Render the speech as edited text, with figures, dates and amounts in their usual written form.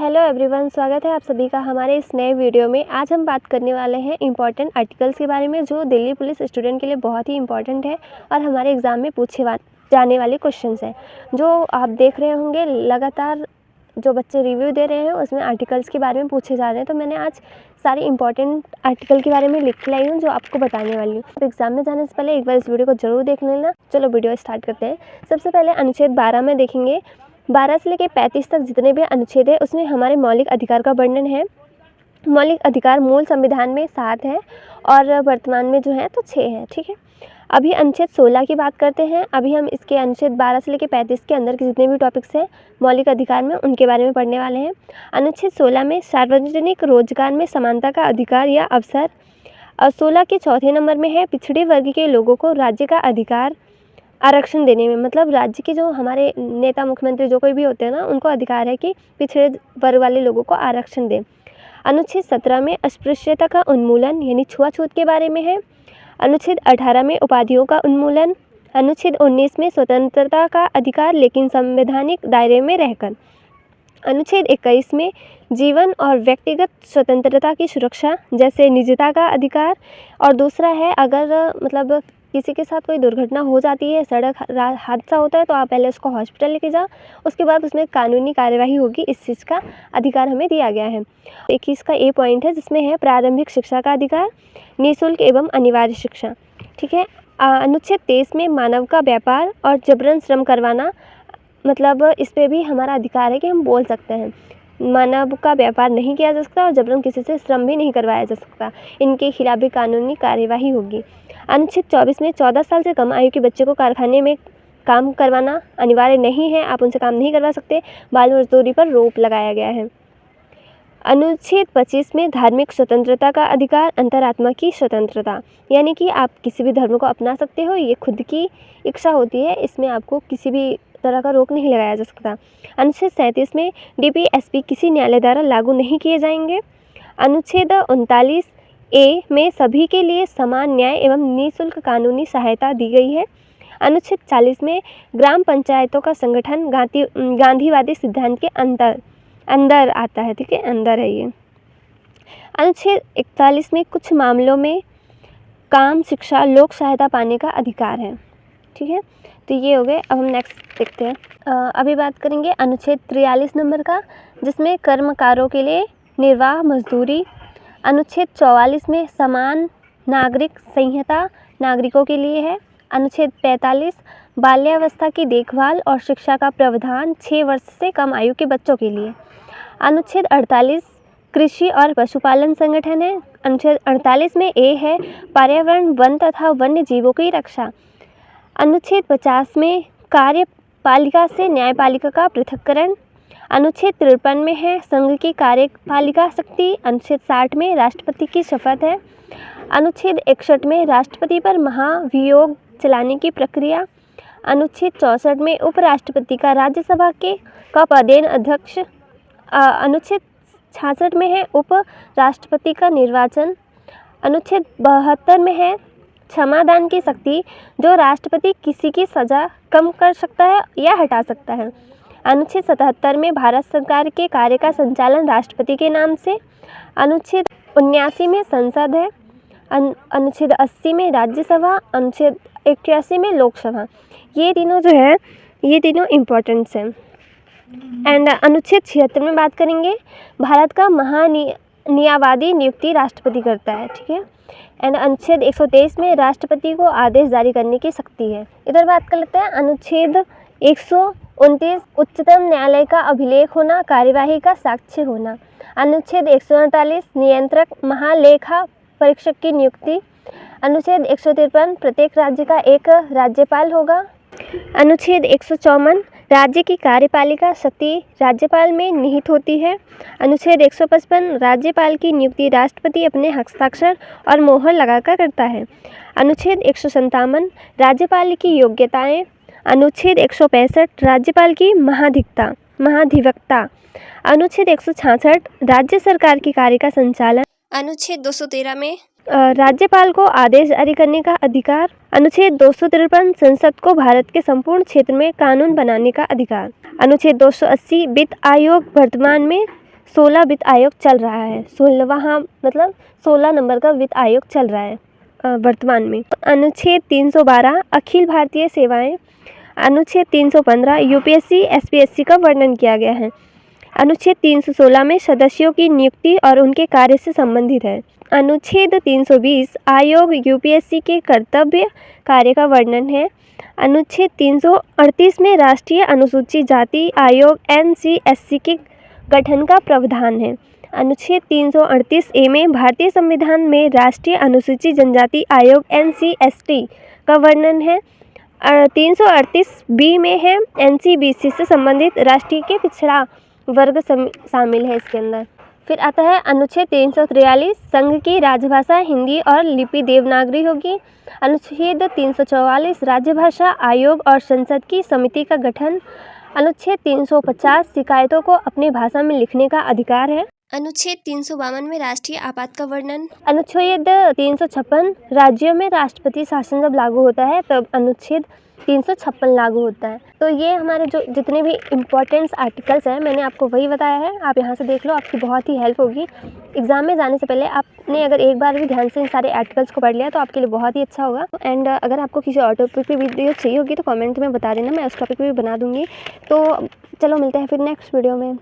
Hello everyone, स्वागत है आप सभी का हमारे इस नए वीडियो में। आज हम बात करने वाले हैं इंपॉर्टेंट आर्टिकल्स के बारे में जो दिल्ली पुलिस स्टूडेंट के लिए बहुत ही इंपॉर्टेंट है और हमारे एग्ज़ाम में पूछे जाने वाले क्वेश्चंस हैं। जो आप देख रहे होंगे लगातार जो बच्चे रिव्यू दे रहे हैं उसमें आर्टिकल्स के बारे में पूछे जा रहे हैं, तो मैंने आज सारे इंपॉर्टेंट आर्टिकल के बारे में लिख के लाई हूँ जो आपको बताने वाली हूँ। तो एग्जाम में जाने से पहले एक बार इस वीडियो को जरूर देख लेना। चलो वीडियो स्टार्ट करते हैं। सबसे पहले अनुच्छेद 12 में देखेंगे। 12 से लेकर 35 तक जितने भी अनुच्छेद है उसमें हमारे मौलिक अधिकार का वर्णन है। मौलिक अधिकार मूल संविधान में 7 है और वर्तमान में जो है तो 6 है। ठीक है, अभी अनुच्छेद 16 की बात करते हैं। अभी हम इसके अनुच्छेद 12 से लेकर 35 के अंदर के जितने भी टॉपिक्स हैं मौलिक अधिकार में उनके बारे में पढ़ने वाले हैं। अनुच्छेद 16 में सार्वजनिक रोजगार में समानता का अधिकार या अवसर। और 16 के चौथे नंबर में है पिछड़े वर्ग के लोगों को राज्य का अधिकार आरक्षण देने में, मतलब राज्य के जो हमारे नेता मुख्यमंत्री जो कोई भी होते हैं ना उनको अधिकार है कि पिछड़े वर्ग वाले लोगों को आरक्षण दें। अनुच्छेद 17 में अस्पृश्यता का उन्मूलन यानी छुआछूत के बारे में है। अनुच्छेद 18 में उपाधियों का उन्मूलन। अनुच्छेद 19 में स्वतंत्रता का अधिकार लेकिन संवैधानिक दायरे में रहकर। अनुच्छेद 21 में जीवन और व्यक्तिगत स्वतंत्रता की सुरक्षा जैसे निजता का अधिकार। और दूसरा है अगर मतलब किसी के साथ कोई दुर्घटना हो जाती है, सड़क हादसा होता है, तो आप पहले उसको हॉस्पिटल लेके जाओ, उसके बाद उसमें कानूनी कार्यवाही होगी, इस चीज़ का अधिकार हमें दिया गया है। 21 का ए पॉइंट है जिसमें है प्रारंभिक शिक्षा का अधिकार, निःशुल्क एवं अनिवार्य शिक्षा। ठीक है, अनुच्छेद 23 में मानव का व्यापार और जबरन श्रम करवाना, मतलब इस पर भी हमारा अधिकार है कि हम बोल सकते हैं मानव का व्यापार नहीं किया जा सकता और जबरन किसी से श्रम भी नहीं करवाया जा सकता, इनके खिलाफ भी कानूनी कार्यवाही होगी। अनुच्छेद 24 में 14 साल से कम आयु के बच्चे को कारखाने में काम करवाना अनिवार्य नहीं है, आप उनसे काम नहीं करवा सकते। बाल मजदूरी पर रोक लगाया गया है। अनुच्छेद 25 में धार्मिक स्वतंत्रता का अधिकार, अंतरात्मा की स्वतंत्रता, यानी कि आप किसी भी धर्म को अपना सकते हो, ये खुद की इच्छा होती है, इसमें आपको किसी भी तरह का रोक नहीं लगाया जा सकता। अनुच्छेद 37 में डीपीएसपी किसी न्यायालय द्वारा लागू नहीं किए जाएंगे। अनुच्छेद 39 ए में सभी के लिए समान न्याय एवं निःशुल्क कानूनी सहायता दी गई है। अनुच्छेद 40 में ग्राम पंचायतों का संगठन गांधीवादी सिद्धांत के अंदर आता है। ठीक है, अंदर है ये। अनुच्छेद 41 में कुछ मामलों में काम, शिक्षा, लोक सहायता पाने का अधिकार है। ठीक है, तो ये हो गए। अब हम नेक्स्ट देखते हैं। अभी बात करेंगे अनुच्छेद 43 नंबर का जिसमें कर्मकारों के लिए निर्वाह मजदूरी। अनुच्छेद 44 में समान नागरिक संहिता नागरिकों के लिए है। अनुच्छेद 45 बाल्यावस्था की देखभाल और शिक्षा का प्रावधान 6 वर्ष से कम आयु के बच्चों के लिए। अनुच्छेद 48 कृषि और पशुपालन संगठन है। अनुच्छेद 48 में ए है पर्यावरण, वन तथा वन्य जीवों की रक्षा। अनुच्छेद 50 में कार्यपालिका से न्यायपालिका का पृथक्करण। अनुच्छेद 53 में है संघ की कार्यपालिका शक्ति। अनुच्छेद 60 में राष्ट्रपति की शपथ है। अनुच्छेद 61 में राष्ट्रपति पर महाभियोग चलाने की प्रक्रिया। अनुच्छेद 64 में उपराष्ट्रपति का राज्यसभा का पदेन अध्यक्ष। अनुच्छेद 66 में है उप राष्ट्रपति का निर्वाचन। अनुच्छेद 72 में है क्षमादान की शक्ति, जो राष्ट्रपति किसी की सजा कम कर सकता है या हटा सकता है। अनुच्छेद 77 में भारत सरकार के कार्य का संचालन राष्ट्रपति के नाम से। अनुच्छेद 79 में संसद है। अनुच्छेद 80 में राज्यसभा। अनुच्छेद 81 में लोकसभा। ये तीनों जो है ये तीनों इम्पोर्टेंट्स हैं। एंड अनुच्छेद 76 में बात करेंगे भारत का महान्यायवादी नियुक्ति राष्ट्रपति करता है। ठीक है, एंड अनुच्छेद 123 में राष्ट्रपति को आदेश जारी करने की शक्ति है। इधर बात कर लेते हैं अनुच्छेद 129 उच्चतम न्यायालय का अभिलेख होना, कार्यवाही का साक्ष्य होना। अनुच्छेद 148 नियंत्रक महालेखा परीक्षक की नियुक्ति। अनुच्छेद 153 प्रत्येक राज्य का एक राज्यपाल होगा। अनुच्छेद 154 राज्य की कार्यपालिका शक्ति राज्यपाल में निहित होती है। अनुच्छेद 155 राज्यपाल की नियुक्ति राष्ट्रपति अपने हस्ताक्षर और मोहर लगाकर करता है। अनुच्छेद 157 राज्यपाल की योग्यताएं। अनुच्छेद 165 राज्यपाल की महाधिवक्ता। अनुच्छेद 166 राज्य सरकार की कार्य का संचालन। अनुच्छेद 213 में राज्यपाल को आदेश जारी करने का अधिकार। अनुच्छेद 253 संसद को भारत के संपूर्ण क्षेत्र में कानून बनाने का अधिकार। अनुच्छेद 280 वित्त आयोग वर्तमान में 16 वित्त आयोग चल रहा है। 16वां मतलब 16 नंबर का वित्त आयोग चल रहा है वर्तमान में। अनुच्छेद 312 अखिल भारतीय सेवाएं। अनुच्छेद 315 यूपीएससी एसपीएससी का वर्णन किया गया है। अनुच्छेद 316 में सदस्यों की नियुक्ति और उनके कार्य से संबंधित है। अनुच्छेद 320 आयोग यूपीएससी के कर्तव्य कार्य का वर्णन है। अनुच्छेद 338 में राष्ट्रीय अनुसूचित जाति आयोग एनसीएससी के गठन का प्रावधान है। अनुच्छेद 338 ए में भारतीय संविधान में राष्ट्रीय अनुसूचित जनजाति आयोग एनसीएसटी का वर्णन है। 338 बी में है एनसीबीसी से संबंधित राष्ट्रीय के पिछड़ा वर्ग शामिल है इसके अंदर। फिर आता है अनुच्छेद 343 संघ की राजभाषा हिंदी और लिपि देवनागरी होगी। अनुच्छेद 344 राज्यभाषा आयोग और संसद की समिति का गठन। अनुच्छेद 350 शिकायतों को अपनी भाषा में लिखने का अधिकार है। अनुच्छेद 352 में राष्ट्रीय आपात का वर्णन। अनुच्छेद 356 राज्यों में राष्ट्रपति शासन जब लागू होता है तब अनुच्छेद 356 लागू होता है। तो ये हमारे जो जितने भी इम्पोर्टेंट्स आर्टिकल्स हैं मैंने आपको वही बताया है। आप यहाँ से देख लो, आपकी बहुत ही हेल्प होगी। एग्ज़ाम में जाने से पहले आपने अगर एक बार भी ध्यान से इन सारे आर्टिकल्स को पढ़ लिया तो आपके लिए बहुत ही अच्छा होगा। एंड अगर आपको किसी और टॉपिक पे वीडियो चाहिए होगी तो कमेंट में बता देना, मैं उस टॉपिक पे भी बना दूँगी। तो चलो मिलते हैं फिर नेक्स्ट वीडियो में।